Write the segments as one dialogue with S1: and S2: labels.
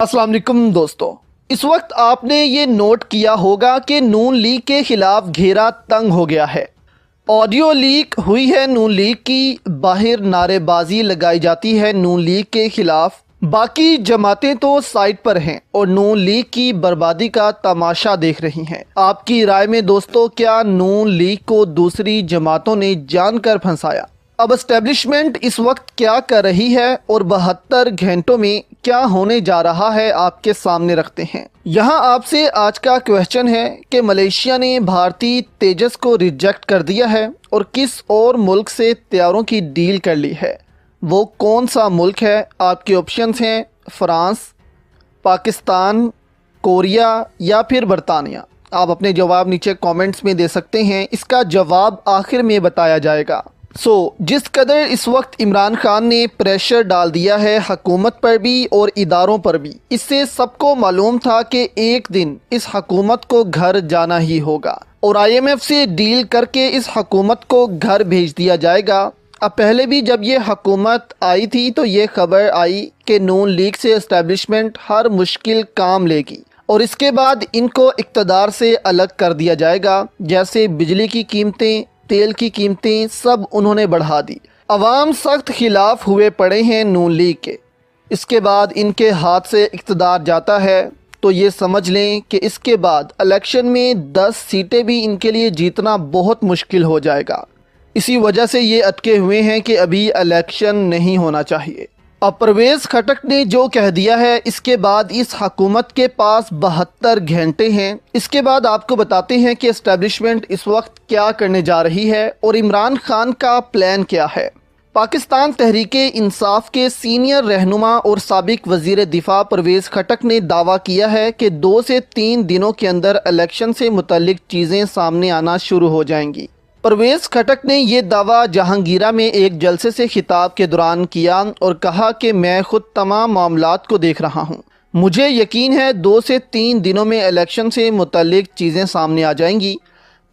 S1: अस्सलाम वालेकुम दोस्तों, इस वक्त आपने ये नोट किया होगा कि नून लीग के खिलाफ घेरा तंग हो गया है। ऑडियो लीक हुई है नून लीग की, बाहर नारेबाजी लगाई जाती है नून लीग के खिलाफ। बाकी जमातें तो साइड पर हैं और नून लीग की बर्बादी का तमाशा देख रही हैं। आपकी राय में दोस्तों, क्या नून लीग को दूसरी जमातों ने जानकर फंसाया? अब एस्टेब्लिशमेंट इस वक्त क्या कर रही है और 72 घंटों में क्या होने जा रहा है आपके सामने रखते हैं। यहाँ आपसे आज का क्वेश्चन है कि मलेशिया ने भारतीय तेजस को रिजेक्ट कर दिया है और किस और मुल्क से तैयारों की डील कर ली है। वो कौन सा मुल्क है? आपके ऑप्शंस हैं फ्रांस, पाकिस्तान, कोरिया या फिर बरतानिया। आप अपने जवाब नीचे कमेंट्स में दे सकते हैं, इसका जवाब आखिर में बताया जाएगा। जिस कदर इस वक्त इमरान खान ने प्रेशर डाल दिया है हुकूमत पर भी और इदारों पर भी, इससे सबको मालूम था कि एक दिन इस हुकूमत को घर जाना ही होगा और IMF से डील करके इस हुकूमत को घर भेज दिया जाएगा। अब पहले भी जब ये हुकूमत आई थी तो ये खबर आई कि नून लीग से एस्टेब्लिशमेंट हर मुश्किल काम लेगी और इसके बाद इनको इक़्तिदार से अलग कर दिया जाएगा। जैसे बिजली की कीमतें, तेल की कीमतें सब उन्होंने बढ़ा दी। अवाम सख्त खिलाफ हुए पड़े हैं नून लीग के। इसके बाद इनके हाथ से इक़्तिदार जाता है तो ये समझ लें कि इसके बाद इलेक्शन में 10 सीटें भी इनके लिए जीतना बहुत मुश्किल हो जाएगा। इसी वजह से ये अटके हुए हैं कि अभी इलेक्शन नहीं होना चाहिए। अब परवेज़ खटक ने जो कह दिया है, इसके बाद इस हुकूमत के पास 72 घंटे हैं। इसके बाद आपको बताते हैं कि एस्टेब्लिशमेंट इस वक्त क्या करने जा रही है और इमरान खान का प्लान क्या है। पाकिस्तान तहरीके इंसाफ के सीनियर रहनुमा और साबिक वज़ीर दिफा परवेज़ खटक ने दावा किया है कि 2 से 3 दिनों के अंदर इलेक्शन से मुतल्लिक चीज़ें सामने आना शुरू हो जाएंगी। परवेज़ खटक ने यह दावा जहांगीरा में एक जलसे से खिताब के दौरान किया और कहा कि मैं खुद तमाम मामलात को देख रहा हूं। मुझे यकीन है 2 से 3 दिनों में इलेक्शन से मुतल्लिक चीज़ें सामने आ जाएंगी।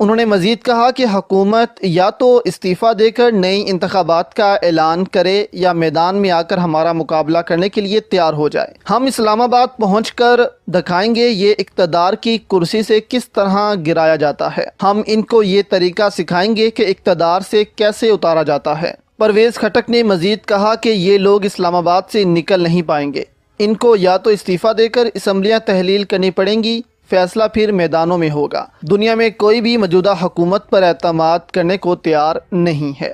S1: उन्होंने मज़ीद कहा कि हुकूमत या तो इस्तीफ़ा देकर नई इंतखाबात का ऐलान करे या मैदान में आकर हमारा मुकाबला करने के लिए तैयार हो जाए। हम इस्लामाबाद पहुंचकर दिखाएंगे ये इक़्तिदार की कुर्सी से किस तरह गिराया जाता है। हम इनको ये तरीका सिखाएंगे कि इक़्तिदार से कैसे उतारा जाता है। परवेज़ खटक ने मज़ीद कहा कि ये लोग इस्लामाबाद से निकल नहीं पाएंगे। इनको या तो इस्तीफ़ा देकर असम्बलियाँ तहलील करनी पड़ेंगी, फैसला फिर मैदानों में होगा। दुनिया में कोई भी मौजूदा हुकूमत पर एतमाद करने को तैयार नहीं है।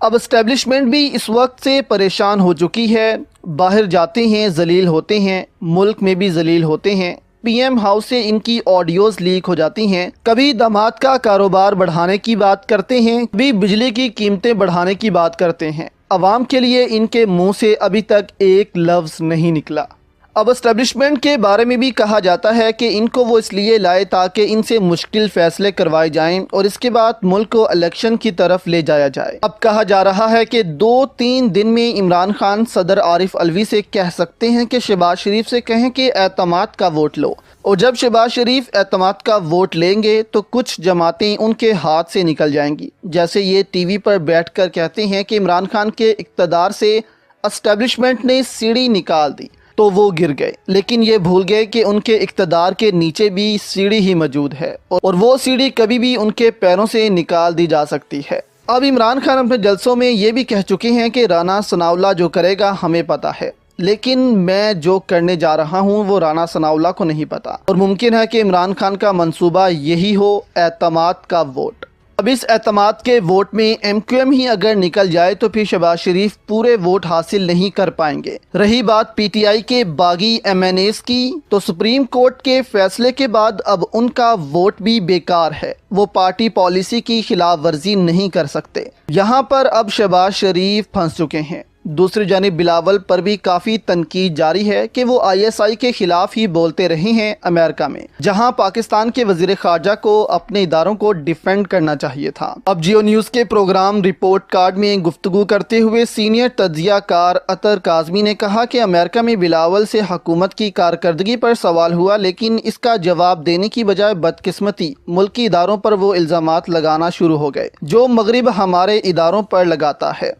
S1: अब एस्टेब्लिशमेंट भी इस वक्त से परेशान हो चुकी है। बाहर जाते हैं जलील होते हैं, मुल्क में भी जलील होते हैं। PM हाउस से इनकी ऑडियोज़ लीक हो जाती हैं। कभी दामाद का कारोबार बढ़ाने की बात करते हैं, कभी बिजली की कीमतें बढ़ाने की बात करते हैं। अवाम के लिए इनके मुँह से अभी तक एक लफ्ज़ नहीं निकला। अब एस्टेब्लिशमेंट के बारे में भी कहा जाता है कि इनको वो इसलिए लाए ताकि इनसे मुश्किल फैसले करवाए जाएं और इसके बाद मुल्क को इलेक्शन की तरफ ले जाया जाए। अब कहा जा रहा है कि 2-3 दिन में इमरान खान सदर आरिफ अलवी से कह सकते हैं कि शहबाज शरीफ से कहें कि एतमाद का वोट लो, और जब शहबाज शरीफ एतमाद का वोट लेंगे तो कुछ जमातें उनके हाथ से निकल जाएंगी। जैसे ये TV पर बैठ कर कहते हैं कि इमरान खान के इक़्तिदार से एस्टेब्लिशमेंट ने सीढ़ी निकाल दी तो वो गिर गए, लेकिन ये भूल गए कि उनके इक़्तिदार के नीचे भी सीढ़ी ही मौजूद है और वो सीढ़ी कभी भी उनके पैरों से निकाल दी जा सकती है। अब इमरान खान अपने जलसों में ये भी कह चुके हैं कि राना सनाउल्लाह जो करेगा हमें पता है, लेकिन मैं जो करने जा रहा हूँ वो राना सनाउल्लाह को नहीं पता और मुमकिन है कि इमरान खान का मंसूबा यही हो, एतमाद का वोट। अब इस एतमाद के वोट में MQM ही अगर निकल जाए तो फिर शहबाज शरीफ पूरे वोट हासिल नहीं कर पाएंगे। रही बात PTI के बागी MNAs की, तो सुप्रीम कोर्ट के फैसले के बाद अब उनका वोट भी बेकार है। वो पार्टी पॉलिसी की खिलाफ वर्जी नहीं कर सकते। यहाँ पर अब शहबाज शरीफ फंस चुके हैं। दूसरी जानिब बिलावल पर भी काफ़ी तनकीद जारी है कि वो ISI के खिलाफ ही बोलते रहे हैं अमेरिका में, जहां पाकिस्तान के वजीर खारजा को अपने इदारों को डिफेंड करना चाहिए था। अब जियो न्यूज़ के प्रोग्राम रिपोर्ट कार्ड में गुफ्तगू करते हुए सीनियर तज्जियाकार अतर काज़मी ने कहा कि अमेरिका में बिलावल से हुकूमत की कारकर्दगी पर सवाल हुआ, लेकिन इसका जवाब देने की बजाय बदकिस्मती मुल्की इदारों पर वो इल्ज़ामात लगाना शुरू हो गए जो मगरिब हमारे इदारों पर लगाता है।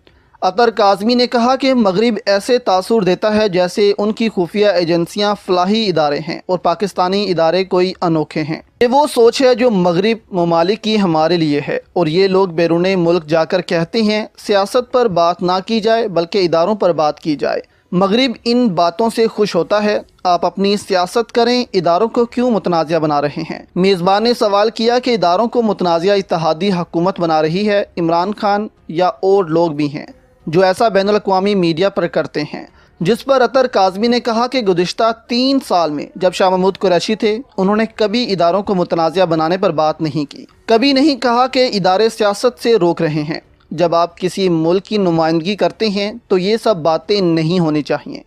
S1: اطہر کاظمی نے کہا کہ مغرب ایسے تاثر دیتا ہے جیسے ان کی خفیہ ایجنسیاں فلاحی ادارے ہیں اور پاکستانی ادارے کوئی انوکھے ہیں۔ یہ وہ سوچ ہے جو مغرب ممالک کی ہمارے لیے ہے، اور یہ لوگ بیرون ملک جا کر کہتے ہیں سیاست پر بات نہ کی جائے بلکہ اداروں پر بات کی جائے۔ مغرب ان باتوں سے خوش ہوتا ہے۔ آپ اپنی سیاست کریں، اداروں کو کیوں متنازع بنا رہے ہیں؟ میزبان نے سوال کیا کہ اداروں کو متنازع اتحادی حکومت بنا رہی ہے عمران خان یا اور لوگ بھی ہیں جو ایسا بین الاقوامی میڈیا پر کرتے ہیں، جس پر اطہر کاظمی نے کہا کہ گزشتہ 3 سال میں جب شاہ محمود قریشی تھے انہوں نے کبھی اداروں کو متنازع بنانے پر بات نہیں کی، کبھی نہیں کہا کہ ادارے سیاست سے روک رہے ہیں۔ جب آپ کسی ملک کی نمائندگی کرتے ہیں تو یہ سب باتیں نہیں ہونی چاہیے۔